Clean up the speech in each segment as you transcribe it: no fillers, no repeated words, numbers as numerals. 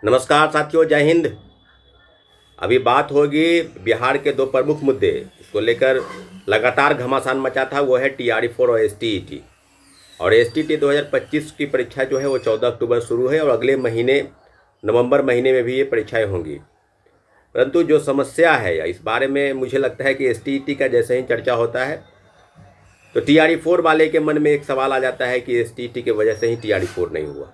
नमस्कार साथियों, जय हिंद। अभी बात होगी बिहार के दो प्रमुख मुद्दे इसको लेकर लगातार घमासान मचा था। वो है TRE-4 और STET। और STET 2025 की परीक्षा जो है वो 14 अक्टूबर शुरू है और अगले महीने नवंबर महीने में भी ये परीक्षाएं होंगी। परंतु जो समस्या है इस बारे में मुझे लगता है कि STET का जैसे ही चर्चा होता है तो TRE-4 वाले के मन में एक सवाल आ जाता है कि STET की वजह से ही TRE-4 नहीं हुआ।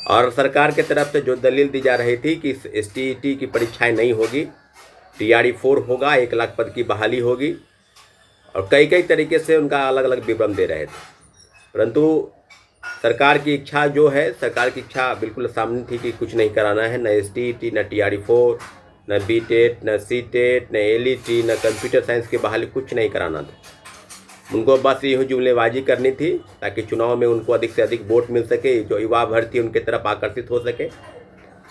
और सरकार के तरफ से जो दलील दी जा रही थी कि STET की परीक्षाएं नहीं होगी, TRE-4 होगा, 1 लाख पद की बहाली होगी और कई कई तरीके से उनका अलग अलग विवरण दे रहे थे। परंतु सरकार की इच्छा सरकार की इच्छा बिल्कुल सामने थी कि कुछ नहीं कराना है, न STET, न TRE-4, न BTET, न CTET, न LET, न कंप्यूटर साइंस की बहाली, कुछ नहीं कराना था। उनको बस यूँ जुमलेबाजी करनी थी ताकि चुनाव में उनको अधिक से अधिक वोट मिल सके, जो युवा भर्ती उनके तरफ आकर्षित हो सके।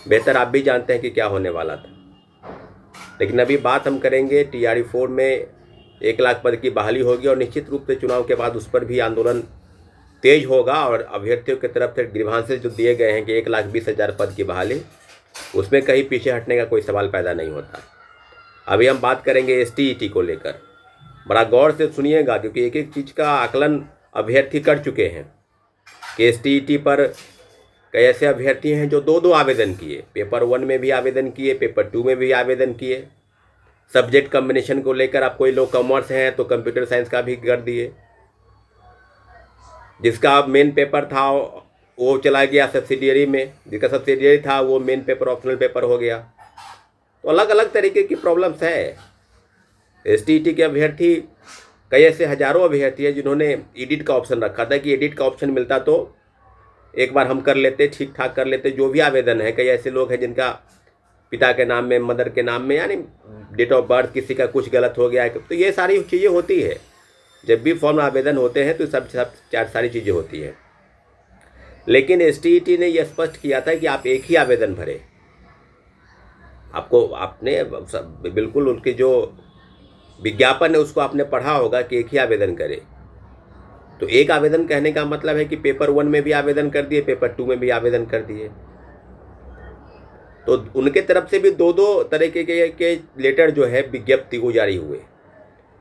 बेहतर आप भी जानते हैं कि क्या होने वाला था। लेकिन अभी बात हम करेंगे TRE-4 में 1 लाख पद की बहाली होगी और निश्चित रूप से चुनाव के बाद उस पर भी आंदोलन तेज होगा और अभ्यर्थियों की तरफ से ग्रीवांसेस जो दिए गए हैं कि 1,20,000 पद की बहाली, उसमें कहीं पीछे हटने का कोई सवाल पैदा नहीं होता। अभी हम बात करेंगे STET को लेकर। बड़ा गौर से सुनिएगा क्योंकि एक एक चीज़ का आकलन अभ्यर्थी कर चुके हैं कि STET पर कई ऐसे अभ्यर्थी हैं जो दो आवेदन किए, पेपर 1 में भी आवेदन किए, पेपर 2 में भी आवेदन किए। सब्जेक्ट कम्बिनेशन को लेकर आप कोई लोग कॉमर्स हैं तो कंप्यूटर साइंस का भी कर दिए। जिसका मेन पेपर था वो चला गया सब्सिडियरी में, जिसका सब्सिडियरी था वो मेन पेपर ऑप्शनल पेपर हो गया। तो अलग अलग तरीके की प्रॉब्लम्स है। STET के अभ्यर्थी कई ऐसे हजारों अभ्यर्थी हैं जिन्होंने एडिट का ऑप्शन रखा था कि एडिट का ऑप्शन मिलता तो एक बार हम कर लेते, ठीक ठाक कर लेते जो भी आवेदन है। कई ऐसे लोग हैं जिनका पिता के नाम में, मदर के नाम में, यानी डेट ऑफ बर्थ किसी का कुछ गलत हो गया है, तो ये सारी चीज़ें होती है। जब भी फॉर्म आवेदन होते हैं तो सब सारी चीज़ें होती हैं। लेकिन STET ने यह स्पष्ट किया था कि आप एक ही आवेदन भरें। आपने बिल्कुल उनके जो विज्ञापन है उसको आपने पढ़ा होगा कि एक ही आवेदन करें। तो एक आवेदन कहने का मतलब है कि पेपर 1 में भी आवेदन कर दिए, पेपर 2 में भी आवेदन कर दिए। तो उनके तरफ से भी दो तरीके के लेटर जो है विज्ञप्ति को जारी हुए।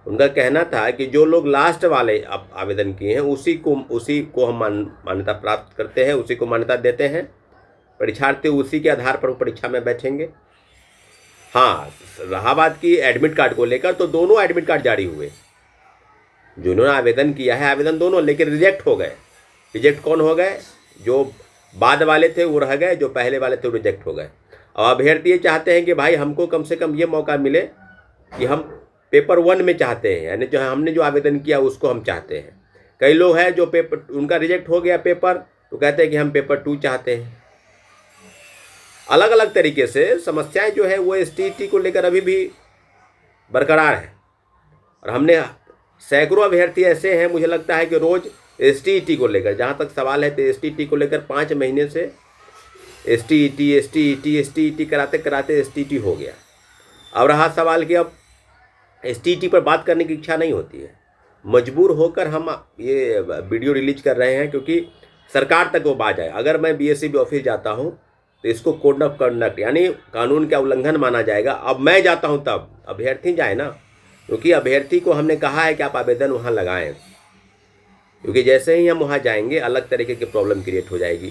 उनका कहना था कि जो लोग लास्ट वाले आवेदन किए हैं उसी को हम मान्यता प्राप्त करते हैं, उसी को मान्यता देते हैं। परीक्षार्थी उसी के आधार पर परीक्षा में बैठेंगे। हाँ, रहा बात की एडमिट कार्ड को लेकर, तो दोनों एडमिट कार्ड जारी हुए। जिन्होंने आवेदन किया है आवेदन दोनों, लेकिन रिजेक्ट हो गए। रिजेक्ट कौन हो गए? जो बाद वाले थे वो रह गए, जो पहले वाले थे वो रिजेक्ट हो गए। और अभ्यर्थी ये चाहते हैं कि भाई हमको कम से कम ये मौका मिले कि हम पेपर 1 में चाहते हैं, यानी जो हमने जो आवेदन किया उसको हम चाहते हैं। कई लोग हैं जो पेपर उनका रिजेक्ट हो गया पेपर, तो कहते हैं कि हम पेपर 2 चाहते हैं। अलग अलग तरीके से समस्याएं जो है वो STET को लेकर अभी भी बरकरार है। और हमने सैकड़ों अभ्यर्थी ऐसे हैं, मुझे लगता है कि रोज़ STET को लेकर, जहाँ तक सवाल है तो STET को लेकर 5 महीने से STET कराते कराते STET हो गया। अब रहा सवाल कि अब STET पर बात करने की इच्छा नहीं होती है। मजबूर होकर हम ये वीडियो रिलीज कर रहे हैं क्योंकि सरकार तक वो बात आए। अगर मैं BSEB ऑफिस जाता हूँ तो इसको कोड ऑफ कंडक्ट यानी कानून का उल्लंघन माना जाएगा। अब मैं जाता हूँ तब अभ्यर्थी जाए ना, क्योंकि अभ्यर्थी को हमने कहा है कि आप आवेदन वहाँ लगाएं, क्योंकि जैसे ही हम वहाँ जाएंगे अलग तरीके की प्रॉब्लम क्रिएट हो जाएगी।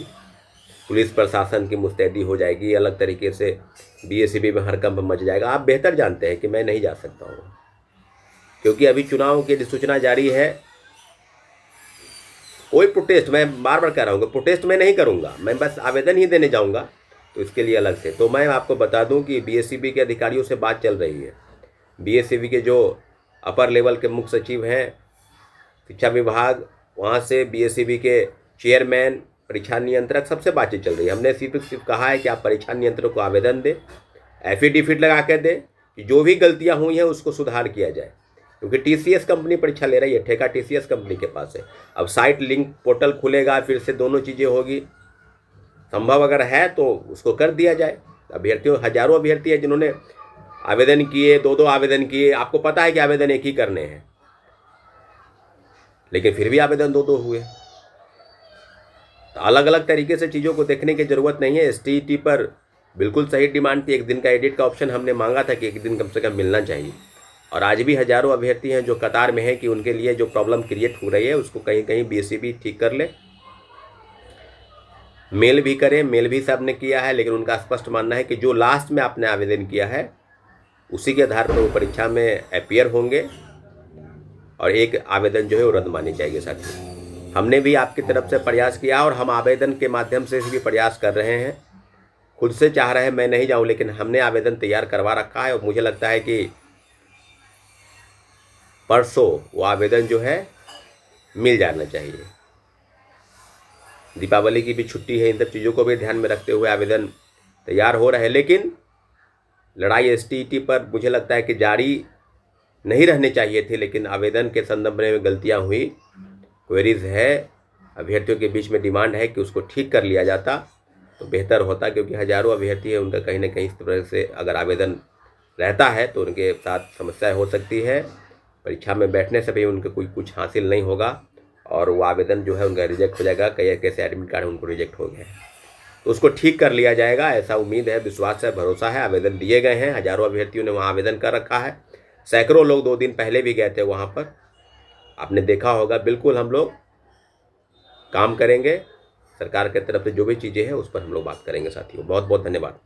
पुलिस प्रशासन की मुस्तैदी हो जाएगी, अलग तरीके से BSEB में हड़कंप मच जाएगा। आप बेहतर जानते हैं कि मैं नहीं जा सकता हूँ, क्योंकि अभी चुनाव की सूचना जारी है। कोई प्रोटेस्ट, मैं बार बार कह रहा हूँ, प्रोटेस्ट मैं नहीं करूँगा, मैं बस आवेदन ही देने जाऊँगा, तो इसके लिए अलग से। तो मैं आपको बता दूं कि BSEB के अधिकारियों से बात चल रही है। BSEB के जो अपर लेवल के मुख्य सचिव हैं शिक्षा विभाग, वहाँ से BSEB के चेयरमैन, परीक्षा नियंत्रक, सबसे बातचीत चल रही है। हमने सिर्फ कहा है कि आप परीक्षा नियंत्रक को आवेदन दें, एफिडेविट लगा के दें कि जो भी गलतियाँ हुई हैं उसको सुधार किया जाए, क्योंकि TCS कंपनी परीक्षा ले रही है, ठेका TCS कंपनी के पास है। अब साइट लिंक पोर्टल खुलेगा, फिर से दोनों चीज़ें होगी। संभव अगर है तो उसको कर दिया जाए। अभ्यर्थियों, हजारों अभ्यर्थी हैं जिन्होंने आवेदन किए, दो आवेदन किए। आपको पता है कि आवेदन एक ही करने हैं, लेकिन फिर भी आवेदन दो हुए। तो अलग अलग तरीके से चीज़ों को देखने की ज़रूरत नहीं है। एसटीईटी पर बिल्कुल सही डिमांड थी, एक दिन का एडिट का ऑप्शन हमने मांगा था कि एक दिन कम से कम मिलना चाहिए। और आज भी हज़ारों अभ्यर्थी हैं जो कतार में हैं कि उनके लिए जो प्रॉब्लम क्रिएट हो रही है उसको कहीं कहीं बीएसईबी ठीक कर ले। मेल भी करें, मेल भी सबने किया है, लेकिन उनका स्पष्ट मानना है कि जो लास्ट में आपने आवेदन किया है उसी के आधार पर वो परीक्षा में अपीयर होंगे और एक आवेदन जो है वो रद्द मानी जाएगी। साथियों, हमने भी आपकी तरफ से प्रयास किया और हम आवेदन के माध्यम से भी प्रयास कर रहे हैं। खुद से चाह रहे हैं मैं नहीं जाऊं, लेकिन हमने आवेदन तैयार करवा रखा है और मुझे लगता है कि परसों वो आवेदन जो है मिल जाना चाहिए। दीपावली की भी छुट्टी है, इन सब चीज़ों को भी ध्यान में रखते हुए आवेदन तैयार हो रहे हैं। लेकिन लड़ाई एसटीईटी पर मुझे लगता है कि जारी नहीं रहने चाहिए थे, लेकिन आवेदन के संदर्भ में गलतियां हुई, क्वेरीज है, अभ्यर्थियों के बीच में डिमांड है कि उसको ठीक कर लिया जाता तो बेहतर होता, क्योंकि हज़ारों अभ्यर्थी है, उनका कहीं ना कहीं इस तरह से अगर आवेदन रहता है तो उनके साथ समस्याएं हो सकती है। परीक्षा में बैठने से भी उनके कोई कुछ हासिल नहीं होगा और वो आवेदन जो है उनका रिजेक्ट हो जाएगा। कई कैसे एडमिट कार्ड उनको रिजेक्ट हो गए, तो उसको ठीक कर लिया जाएगा, ऐसा उम्मीद है, विश्वास है, भरोसा है। आवेदन दिए गए हैं, हज़ारों अभ्यर्थियों ने वहाँ आवेदन कर रखा है। सैकड़ों लोग 2 दिन पहले भी गए थे वहाँ पर, आपने देखा होगा। बिल्कुल हम लोग काम करेंगे, सरकार की तरफ से जो भी चीज़ें हैं उस पर हम लोग बात करेंगे। साथियों, बहुत बहुत धन्यवाद।